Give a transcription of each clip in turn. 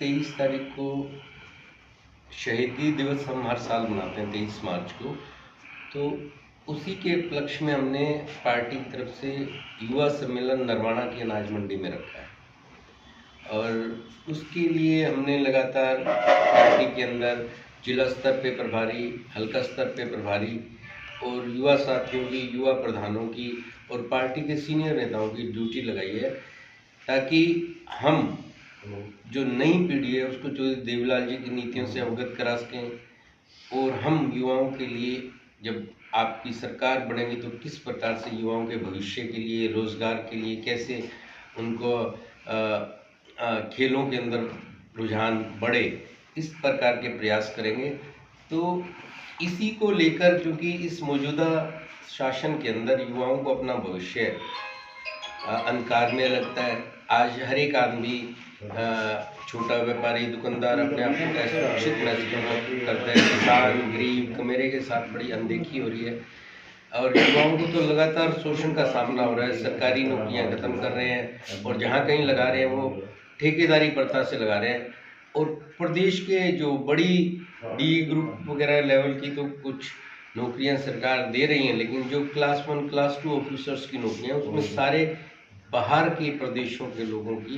23 तारीख को शहीदी दिवस हम हर साल मनाते हैं 23 मार्च को। तो उसी के उपलक्ष्य में हमने पार्टी की तरफ से युवा सम्मेलन नरवाना की अनाज मंडी में रखा है और उसके लिए हमने लगातार पार्टी के अंदर जिला स्तर पे प्रभारी, हल्का स्तर पे प्रभारी और युवा साथियों की, युवा प्रधानों की और पार्टी के सीनियर नेताओं की ड्यूटी लगाई है ताकि हम जो नई पीढ़ी है उसको जो देवीलाल जी की नीतियों से अवगत करा सकें और हम युवाओं के लिए जब आपकी सरकार बनेगी तो किस प्रकार से युवाओं के भविष्य के लिए, रोजगार के लिए कैसे उनको खेलों के अंदर रुझान बढ़े, इस प्रकार के प्रयास करेंगे। तो इसी को लेकर, क्योंकि इस मौजूदा शासन के अंदर युवाओं को अपना भविष्य अंधकार में लगता है। आज हर एक आदमी, छोटा व्यापारी, दुकानदार अपने आप को असुरक्षित महसूस करता है। किसान, गरीब, कमेरे के साथ बड़ी अनदेखी हो रही है और युवाओं को तो लगातार शोषण का सामना हो रहा है। सरकारी नौकरियां खत्म कर रहे हैं और जहां कहीं लगा रहे हैं वो ठेकेदारी प्रथा से लगा रहे हैं। और प्रदेश के जो बड़ी डी ग्रुप वगैरह लेवल की तो कुछ नौकरियां सरकार दे रही हैं, लेकिन जो क्लास 1, क्लास 2 ऑफिसर्स की नौकरियां उसमें सारे बाहर के प्रदेशों के लोगों की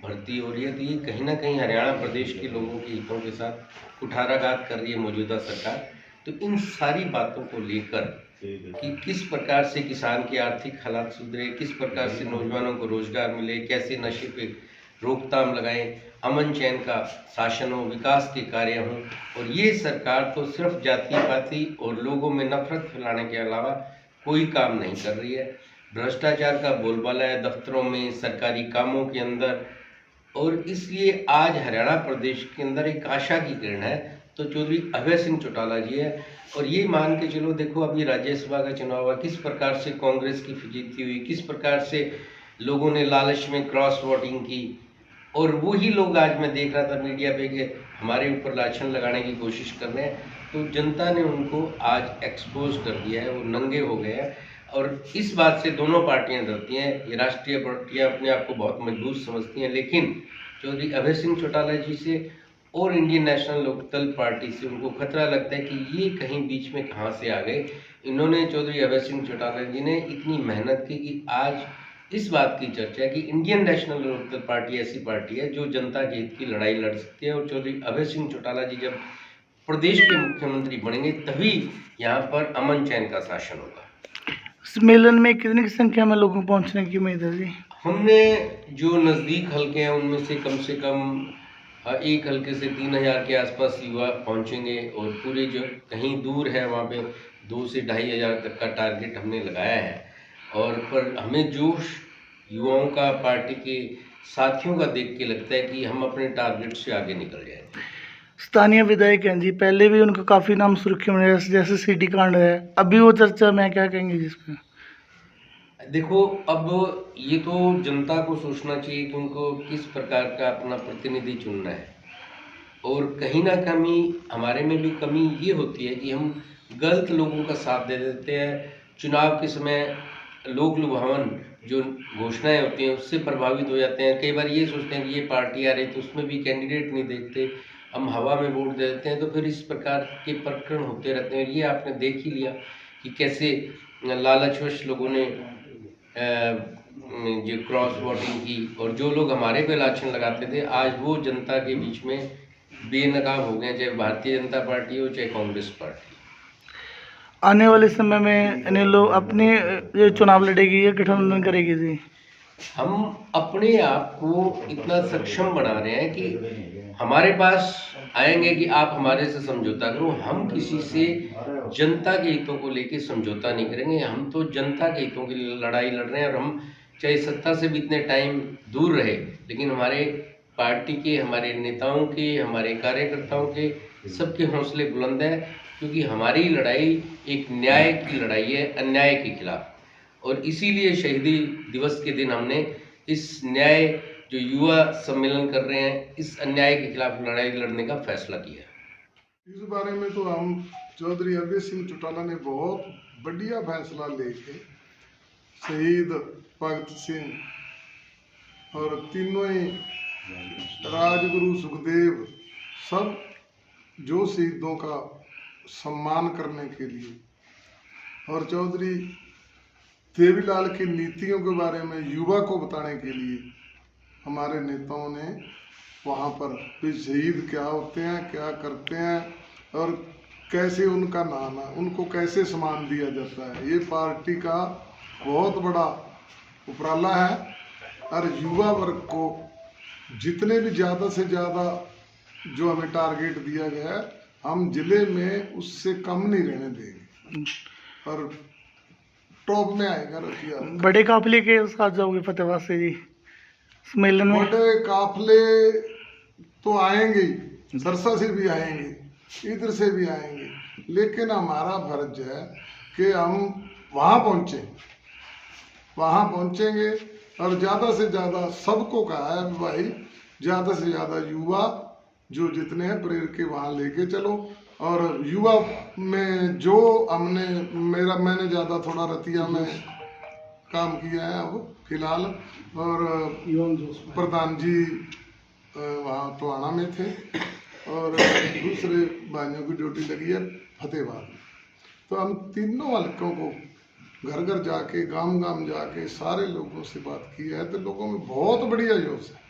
भर्ती हो रही है। तो ये कहीं ना कहीं हरियाणा प्रदेश के लोगों के हितों के साथ कुठाराघात कर रही है मौजूदा सरकार। तो इन सारी बातों को लेकर कि किस प्रकार से किसान के आर्थिक हालात सुधरे, किस प्रकार से नौजवानों को रोजगार मिले, कैसे नशे पे रोकथाम लगाएं, अमन चैन का शासन हो, विकास के कार्य हों। और ये सरकार तो सिर्फ जाति पाति और लोगों में नफरत फैलाने के अलावा कोई काम नहीं कर रही है। भ्रष्टाचार का बोलबाला है दफ्तरों में, सरकारी कामों के अंदर। और इसलिए आज हरियाणा प्रदेश के अंदर एक आशा की किरण है तो चौधरी अभय सिंह चौटाला जी है। और ये मान के चलो, देखो अभी राज्यसभा का चुनाव हुआ, किस प्रकार से कांग्रेस की फजीती हुई, किस प्रकार से लोगों ने लालच में क्रॉस वोटिंग की। और वही लोग आज मैं देख रहा था मीडिया पे कि हमारे ऊपर लाछन लगाने की कोशिश कर रहे हैं। तो जनता ने उनको आज एक्सपोज कर दिया है, वो नंगे हो गए हैं। और इस बात से दोनों पार्टियां डरती हैं। ये राष्ट्रीय पार्टियां अपने आप को बहुत मजबूत समझती हैं, लेकिन चौधरी अभय सिंह चौटाला जी से और इंडियन नेशनल लोकदल पार्टी से उनको खतरा लगता है कि ये कहीं बीच में कहाँ से आ गए। इन्होंने, चौधरी अभय सिंह चौटाला जी ने इतनी मेहनत की कि आज इस बात की चर्चा है कि इंडियन नेशनल लोकदल पार्टी ऐसी पार्टी है जो जनता के हित की लड़ाई लड़ सकती है। और चौधरी अभय सिंह चौटाला जी जब प्रदेश के मुख्यमंत्री बनेंगे तभी यहाँ पर अमन चैन का शासन होगा। सम्मेलन में कितनी की संख्या में लोगों को पहुंचने की उम्मीद है जी? हमने जो नज़दीक हल्के हैं उनमें से कम एक हल्के से 3000 के आसपास युवा पहुंचेंगे और पूरे जो कहीं दूर है वहाँ पे 2 से 2500 तक का टारगेट हमने लगाया है। और पर हमें जोश युवाओं का, पार्टी के साथियों का देख के लगता है कि हम अपने टारगेट से आगे निकल जाएंगे। स्थानीय विधायक हैं जी, पहले भी उनका काफ़ी नाम सुर्खियों में है, जैसे सिटी कांड है, अभी वो चर्चा में, क्या कहेंगे जिसमें? देखो, अब ये तो जनता को सोचना चाहिए कि उनको किस प्रकार का अपना प्रतिनिधि चुनना है। और कहीं ना कहीं हमारे में भी कमी ये होती है कि हम गलत लोगों का साथ दे देते हैं। चुनाव के समय लोक लुभावन जो घोषणाएं होती हैं उससे प्रभावित हो जाते हैं। कई बार ये सोचते हैं कि ये पार्टी आ रही तो उसमें भी कैंडिडेट नहीं देखते, हम हवा में वोट दे देते हैं। तो फिर इस प्रकार के प्रकरण होते रहते हैं। ये आपने देख ही लिया कि कैसे लालचवश लोगों ने जो क्रॉस वोटिंग की और जो लोग हमारे पे लाछन लगाते थे आज वो जनता के बीच में बेनकाब हो गए, चाहे भारतीय जनता पार्टी हो चाहे कांग्रेस पार्टी। आने वाले समय में अन्य लोग अपने जो चुनाव लड़ेगी या गठबंधन करेगी जी? हम अपने आप को इतना सक्षम बना रहे हैं कि हमारे पास आएंगे कि आप हमारे से समझौता करो। हम किसी से जनता के हितों को लेके समझौता नहीं करेंगे। हम तो जनता के हितों की लड़ाई लड़ रहे हैं। और हम चाहे सत्ता से भी इतने टाइम दूर रहे, लेकिन हमारे पार्टी के, हमारे नेताओं के, हमारे कार्यकर्ताओं के सबके हौसले बुलंद हैं, क्योंकि हमारी लड़ाई एक न्याय की लड़ाई है, अन्याय के खिलाफ। और इसीलिए शहीदी दिवस के दिन हमने इस न्याय, जो युवा सम्मेलन कर रहे हैं, इस अन्याय के खिलाफ लड़ाई लड़ने का फैसला किया। इस बारे में तो हम चौधरी अभय सिंह चौटाला ने बहुत बढ़िया फैसला लेके शहीद भगत सिंह और तीनों ही राजगुरु सुखदेव सब जो शहीदों का सम्मान करने के लिए और चौधरी देवीलाल की नीतियों के बारे में युवा को बताने के लिए हमारे नेताओं ने वहाँ पर भी शहीद क्या होते हैं, क्या करते हैं और कैसे उनका नाम है, उनको कैसे सम्मान दिया जाता है, ये पार्टी का बहुत बड़ा उपराला है। और युवा वर्ग को जितने भी ज़्यादा से ज़्यादा जो हमें टारगेट दिया गया है, हम जिले में उससे कम नहीं रहने देंगे और टॉप में आएगा रतिया। बड़े काफिले के साथ जाओगे फतेहाबाद से जी सम्मेलन में? बड़े काफिले तो आएंगे ही, सरसा से भी आएंगे, इधर से भी आएंगे, लेकिन हमारा फर्ज है कि हम वहाँ पहुँचेंगे और ज़्यादा से ज़्यादा सबको कहा है भाई ज़्यादा से ज़्यादा युवा जो जितने हैं प्रेर के वहाँ लेके चलो। और युवा में जो मैंने ज़्यादा थोड़ा रतिया में काम किया है अब फिलहाल, और प्रधान जी वहाँ टोहाना में थे और दूसरे भाइयों की ड्यूटी लगी है फतेहाबाद में। तो हम तीनों हल्कों को घर घर जाके गांव गांव जाके सारे लोगों से बात की है, तो लोगों में बहुत बढ़िया जोश है।